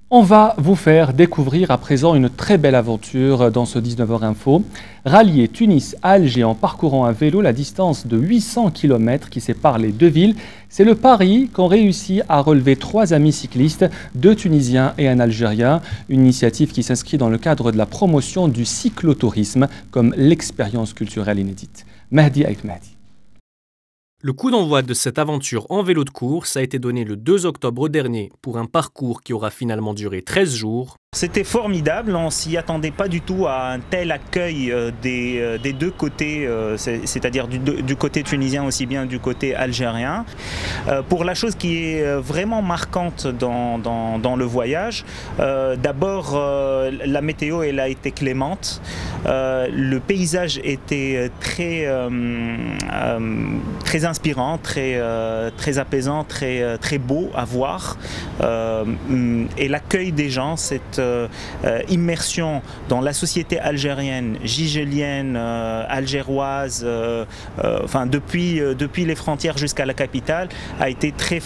On va vous faire découvrir à présent une très belle aventure dans ce 19h Info. Rallier Tunis à Alger en parcourant à vélo la distance de 800 km qui sépare les deux villes. C'est le pari qu'ont réussi à relever 3 amis cyclistes, 2 Tunisiens et un Algérien. Une initiative qui s'inscrit dans le cadre de la promotion du cyclotourisme comme l'expérience culturelle inédite. Mahdi Aït Mahdi. Le coup d'envoi de cette aventure en vélo de course a été donné le 2 octobre dernier pour un parcours qui aura finalement duré 13 jours. C'était formidable, on ne s'y attendait pas du tout à un tel accueil des deux côtés, c'est-à-dire du côté tunisien aussi bien du côté algérien. Pour la chose qui est vraiment marquante dans le voyage, d'abord la météo elle a été clémente, le paysage était très inspirant, très apaisant, très beau à voir, et l'accueil des gens, cette immersion dans la société algérienne, gigélienne, algéroise, enfin depuis les frontières jusqu'à la capitale, a été très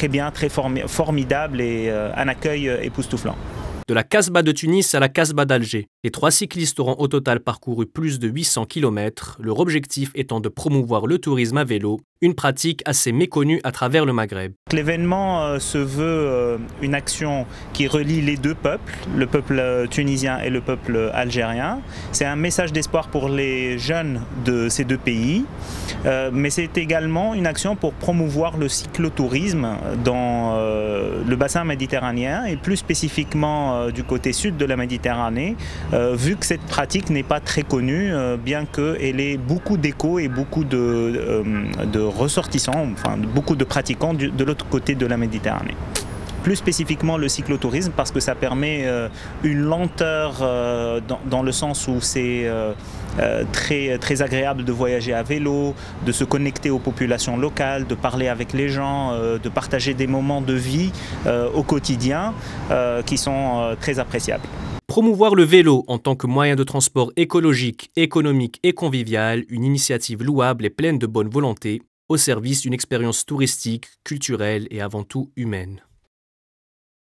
bien, très formidable et un accueil époustouflant. De la Casbah de Tunis à la Casbah d'Alger, les 3 cyclistes auront au total parcouru plus de 800 km, leur objectif étant de promouvoir le tourisme à vélo, une pratique assez méconnue à travers le Maghreb. L'événement se veut une action qui relie les deux peuples, le peuple tunisien et le peuple algérien. C'est un message d'espoir pour les jeunes de ces deux pays, mais c'est également une action pour promouvoir le cyclotourisme dans le bassin méditerranéen et plus spécifiquement du côté sud de la Méditerranée, vu que cette pratique n'est pas très connue, bien qu'elle ait beaucoup d'échos et beaucoup de ressortissants, enfin beaucoup de pratiquants de l'autre côté de la Méditerranée. Plus spécifiquement le cyclotourisme parce que ça permet une lenteur dans le sens où c'est très agréable de voyager à vélo, de se connecter aux populations locales, de parler avec les gens, de partager des moments de vie au quotidien qui sont très appréciables. Promouvoir le vélo en tant que moyen de transport écologique, économique et convivial, une initiative louable et pleine de bonne volonté, au service d'une expérience touristique, culturelle et avant tout humaine.